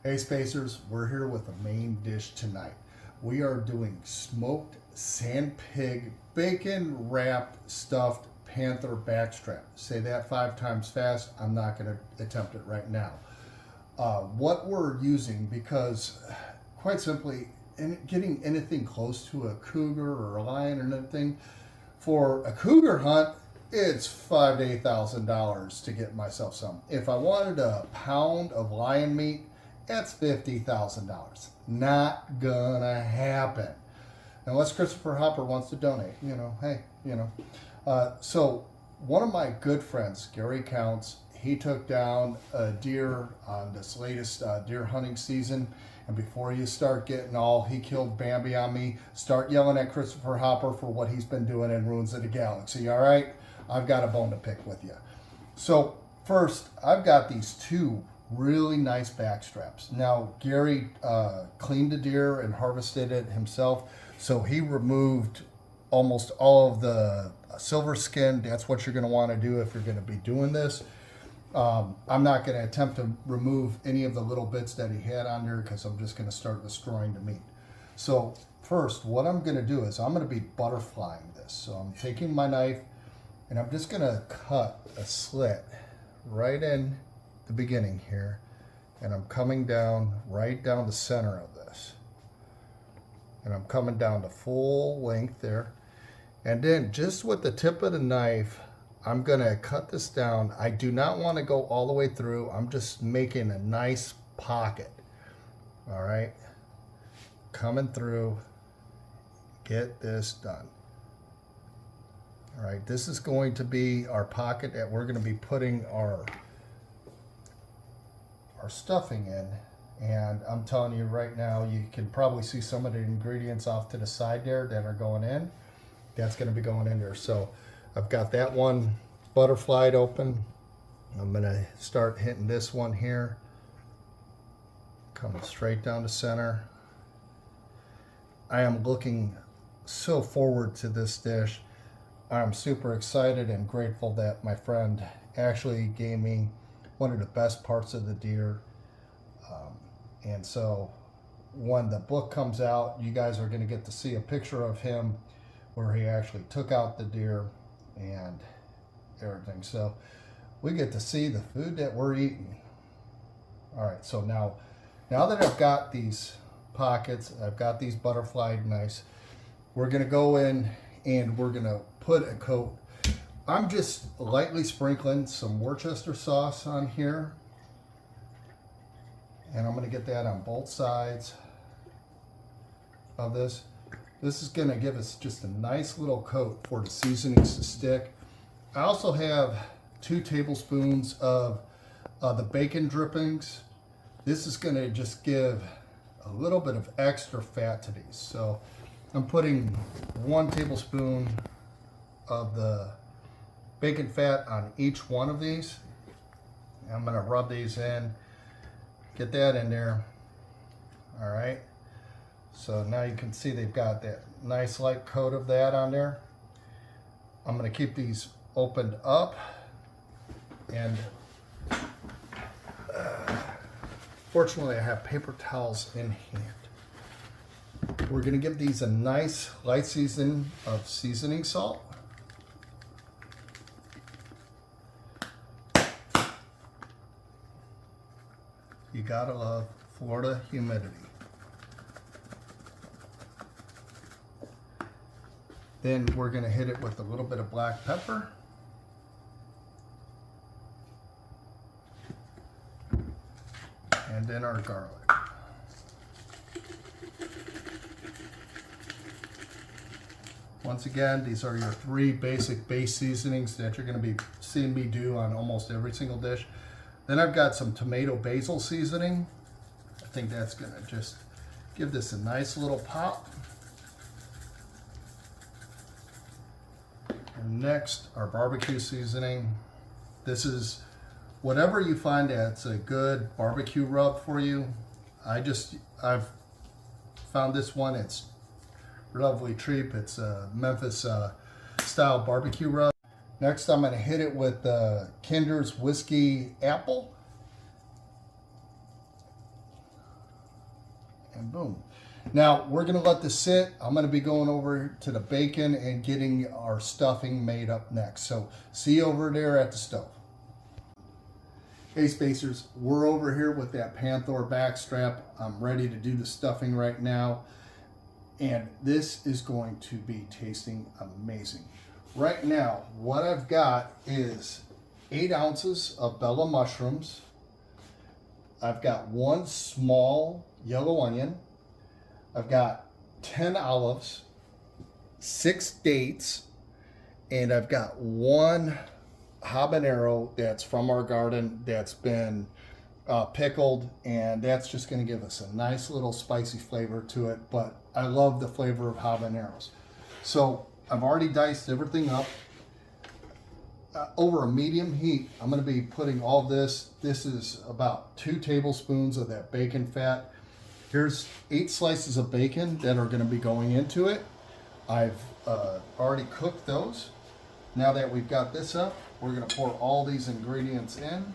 Hey Spacers, we're here with the main dish tonight. We are doing smoked sand pig bacon wrapped stuffed Panthor backstrap. Say that 5 times fast. I'm not going to attempt it right now. What we're using, because quite simply, getting anything close to a cougar or a lion or anything, for a cougar hunt, it's $5,000 to $8,000 to get myself some. If I wanted a pound of lion meat, that's $50,000. Not gonna happen. Unless Christopher Hopper wants to donate. Hey. So one of my good friends, Gary Counts, he took down a deer on this latest deer hunting season. And before you start getting all he killed Bambi on me, start yelling at Christopher Hopper for what he's been doing in Ruins of the Galaxy, all right? I've got a bone to pick with you. So first, I've got these two really nice back straps. Now, Gary cleaned the deer and harvested it himself, so he removed almost all of the silver skin. That's what you're going to want to do if you're going to be doing this. I'm not going to attempt to remove any of the little bits that he had on there because I'm just going to start destroying the meat. So first, what I'm going to do is I'm going to be butterflying this. So I'm taking my knife and I'm just going to cut a slit right in the beginning here, and I'm coming down right down the center of this, and I'm coming down to full length there, and then just with the tip of the knife I'm gonna cut this down. I do not want to go all the way through. I'm just making a nice pocket. All right, coming through, get this done. All right, this is going to be our pocket that we're going to be putting our stuffing in. And I'm telling you right now, you can probably see some of the ingredients off to the side there that are going in. That's going to be going in there. So I've got that one butterflied open. I'm going to start hitting this one here, coming straight down the center. I am looking so forward to this dish. I'm super excited and grateful that my friend actually gave me one of the best parts of the deer. And so when the book comes out, you guys are going to get to see a picture of him where he actually took out the deer and everything. So we get to see the food that we're eating. All right, so now that I've got these pockets, I've got these butterflied nice, we're going to go in and we're going to put a coat. I'm just lightly sprinkling some Worcester sauce on here. And I'm going to get that on both sides of this. This is going to give us just a nice little coat for the seasonings to stick. I also have 2 tablespoons of the bacon drippings. This is going to just give a little bit of extra fat to these. So I'm putting 1 tablespoon of the bacon fat on each one of these. I'm going to rub these in, get that in there. All right, so now you can see they've got that nice light coat of that on there. I'm going to keep these opened up, and fortunately I have paper towels in hand. We're going to give these a nice light season of seasoning salt. You gotta love Florida humidity. Then we're gonna hit it with a little bit of black pepper. And then our garlic. Once again, these are your 3 basic base seasonings that you're gonna be seeing me do on almost every single dish. Then I've got some tomato basil seasoning. I think that's gonna just give this a nice little pop. And next, our barbecue seasoning. This is whatever you find that's a good barbecue rub for you. I've found this one. It's relatively cheap. It's a Memphis style barbecue rub. Next, I'm going to hit it with Kinder's Whiskey Apple. and boom. Now we're gonna let this sit. I'm gonna be going over to the bacon and getting our stuffing made up next. So see you over there at the stove. Hey spacers, we're over here with that Panthor backstrap. I'm ready to do the stuffing right now. And this is going to be tasting amazing. Right now, what I've got is 8 ounces of Bella mushrooms. I've got 1 small yellow onion. I've got 10 olives, 6 dates, and I've got 1 habanero that's from our garden that's been pickled, and that's just going to give us a nice little spicy flavor to it. But I love the flavor of habaneros. So I've already diced everything up. Over a medium heat, I'm going to be putting all this. This is about 2 tablespoons of that bacon fat. Here's 8 slices of bacon that are going to be going into it. I've already cooked those. Now that we've got this up, we're going to pour all these ingredients in.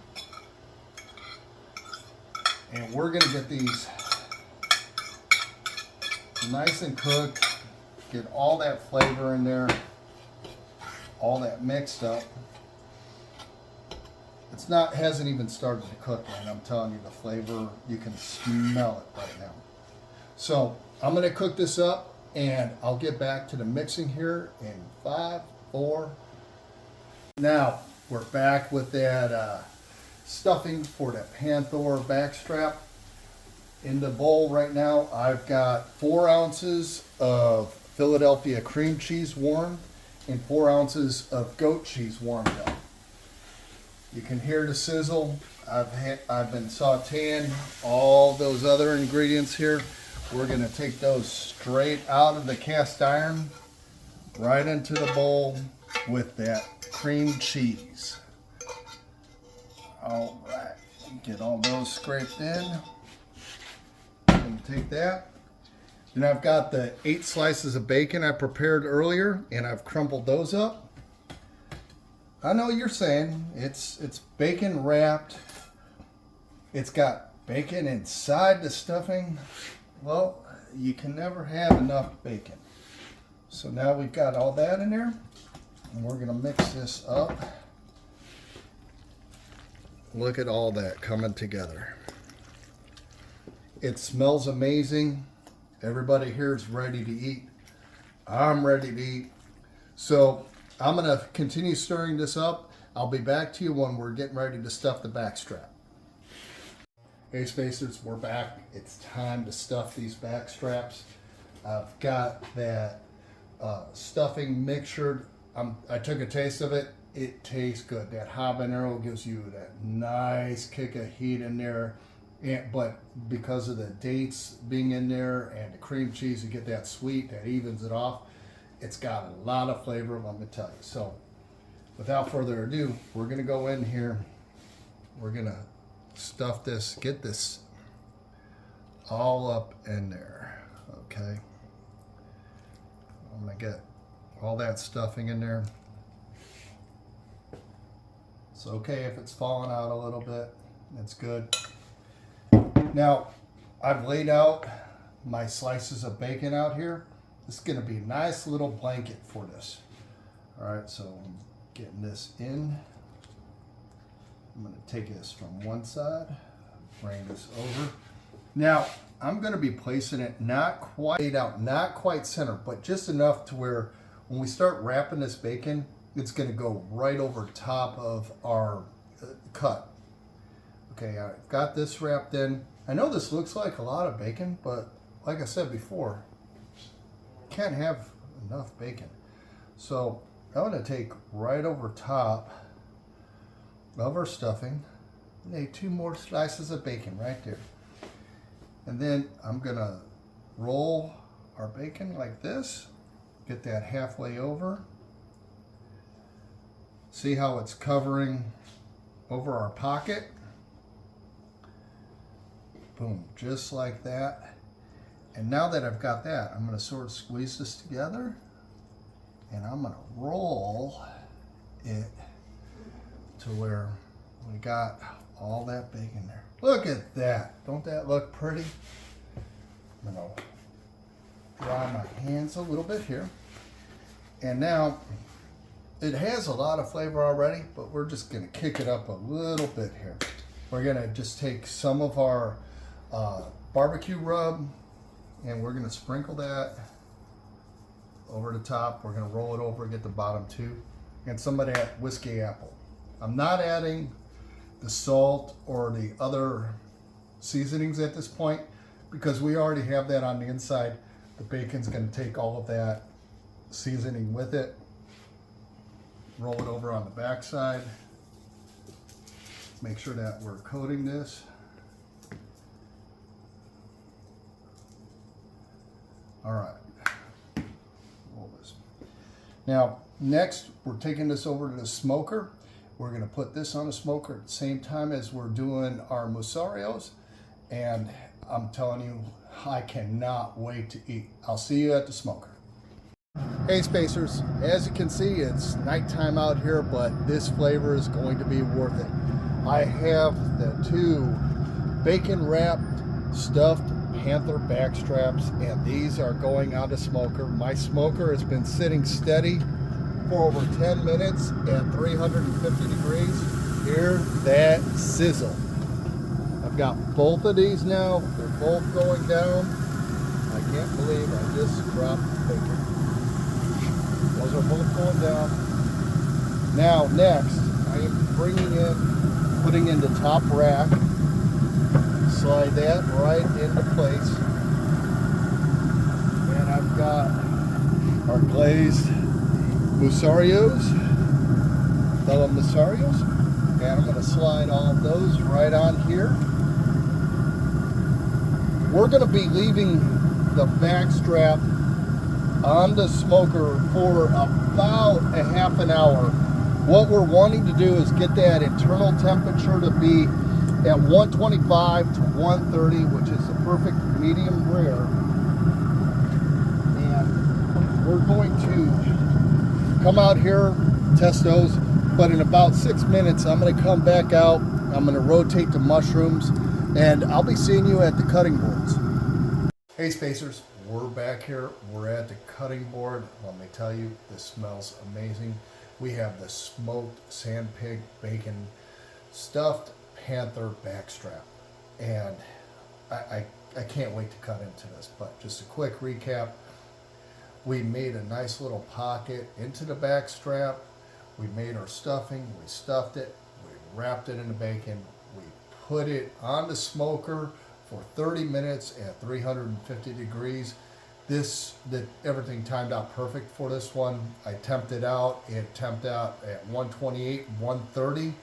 And we're going to get these nice and cooked. Get all that flavor in there. All that mixed up. Hasn't even started to cook yet. I'm telling you, the flavor, you can smell it right now. So I'm going to cook this up, and I'll get back to the mixing here in 5, 4. Now we're back with that stuffing for that Panthor backstrap. In the bowl right now, I've got 4 ounces of Philadelphia cream cheese warmed and 4 ounces of goat cheese warmed up. You can hear the sizzle. I've been sauteing all those other ingredients here. We're going to take those straight out of the cast iron right into the bowl with that cream cheese. All right, get all those scraped in. And take that. Then I've got the 8 slices of bacon I prepared earlier, and I've crumpled those up. I know you're saying it's bacon wrapped. It's got bacon inside the stuffing. Well, you can never have enough bacon. So now we've got all that in there, and we're going to mix this up. Look at all that coming together. It smells amazing. Everybody here is ready to eat. I'm ready to eat. So I'm going to continue stirring this up. I'll be back to you when we're getting ready to stuff the backstrap. Hey spacers, we're back. It's time to stuff these backstraps. I've got that stuffing mixtured. I took a taste of it. It tastes good. That habanero gives you that nice kick of heat in there. But because of the dates being in there and the cream cheese, you get that sweet that evens it off. It's got a lot of flavor, let me tell you. So without further ado, we're going to go in here. We're going to stuff this, get this all up in there. Okay. I'm going to get all that stuffing in there. It's okay if it's falling out a little bit. It's good. Now, I've laid out my slices of bacon out here. This is going to be a nice little blanket for this. All right, so I'm getting this in. I'm going to take this from one side, bring this over. Now, I'm going to be placing it not quite laid out, not quite center, but just enough to where when we start wrapping this bacon, it's going to go right over top of our cut. Okay, I've got this wrapped in. I know this looks like a lot of bacon, but like I said before, can't have enough bacon. So I'm going to take right over top of our stuffing, 2 more slices of bacon right there. And then I'm going to roll our bacon like this, get that halfway over. See how it's covering over our pocket? Boom, just like that. And now that I've got that, I'm going to sort of squeeze this together, and I'm going to roll it to where we got all that bacon there. Look at that. Don't that look pretty? I'm going to dry my hands a little bit here. And now it has a lot of flavor already, but we're just going to kick it up a little bit here. We're going to just take some of our barbecue rub and we're going to sprinkle that over the top. We're going to roll it over, get the bottom two, and some of that whiskey apple. I'm not adding the salt or the other seasonings at this point because we already have that on the inside. The bacon's going to take all of that seasoning with it. Roll it over on the back side. Make sure that we're coating this. All right. Roll this. Now, next, we're taking this over to the smoker. We're going to put this on the smoker at the same time as we're doing our musarios. And I'm telling you, I cannot wait to eat. I'll see you at the smoker. Hey Spacers, as you can see, it's nighttime out here, but this flavor is going to be worth it. I have the two bacon wrapped stuffed Panthor backstraps, and these are going on the smoker. My smoker has been sitting steady for over 10 minutes at 350 degrees. Hear that sizzle. I've got both of these now. They're both going down. I can't believe I just dropped bacon. Those are both going down. Now next, I am putting in the top rack. Slide that right into place. And I've got our glazed musarios, fellow musarios. And I'm going to slide all of those right on here. We're going to be leaving the backstrap on the smoker for about a half an hour. What we're wanting to do is get that internal temperature to be at 125 to 130, which is the perfect medium rare. And we're going to come out here, test those, but in about 6 minutes, I'm going to come back out. I'm going to rotate the mushrooms, and I'll be seeing you at the cutting boards. Hey Spacers, we're back here. We're at the cutting board. Let me tell you, this smells amazing. We have the smoked sand pig bacon stuffed Panthor backstrap, and I can't wait to cut into this. But just a quick recap: we made a nice little pocket into the backstrap. We made our stuffing. We stuffed it. We wrapped it in the bacon. We put it on the smoker for 30 minutes at 350 degrees. Everything timed out perfect for this one. I temped it out. It temped out at 128, 130.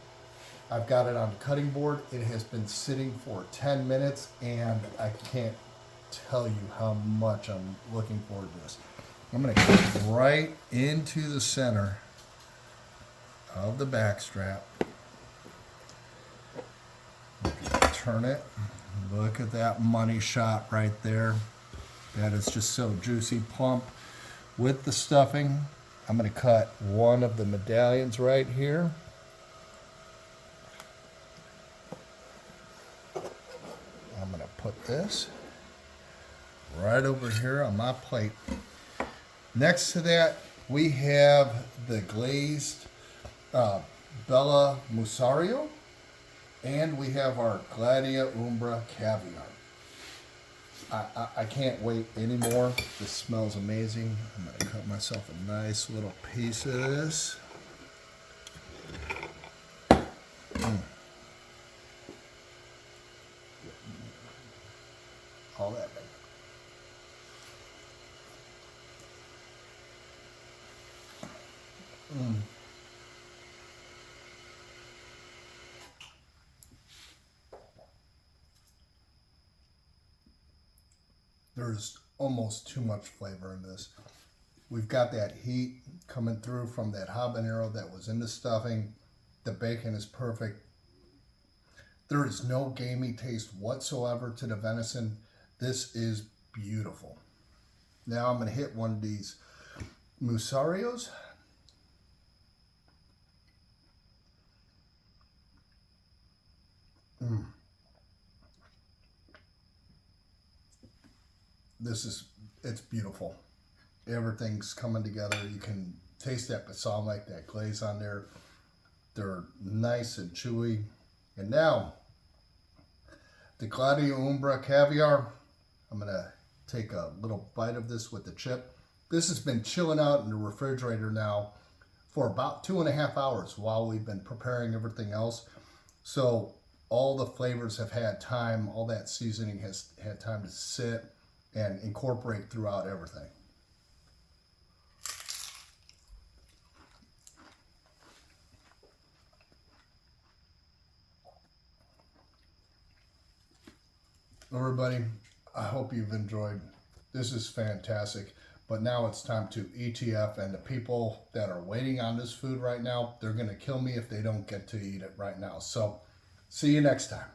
I've got it on the cutting board. It has been sitting for 10 minutes, and I can't tell you how much I'm looking forward to this. I'm going to cut right into the center of the backstrap. Turn it. Look at that money shot right there. That is just so juicy, plump. With the stuffing, I'm going to cut one of the medallions right here. I'm going to put this right over here on my plate. Next to that, we have the glazed Bella Musario, and we have our Gladia Umbra caviar. I can't wait anymore. This smells amazing. I'm going to cut myself a nice little piece of this. All that bacon. There's almost too much flavor in this. We've got that heat coming through from that habanero that was in the stuffing. The bacon is perfect. There is no gamey taste whatsoever to the venison. This is beautiful. Now I'm going to hit one of these musarios. it's beautiful. Everything's coming together. You can taste that balsamic, that glaze on there. They're nice and chewy. And now, the Gladio Umbra caviar. I'm going to take a little bite of this with the chip. This has been chilling out in the refrigerator now for about 2.5 hours while we've been preparing everything else. So all the flavors have had time, all that seasoning has had time to sit and incorporate throughout everything. Everybody, I hope you've enjoyed. This is fantastic. But now it's time to ETF, and the people that are waiting on this food right now, they're going to kill me if they don't get to eat it right now. So see you next time.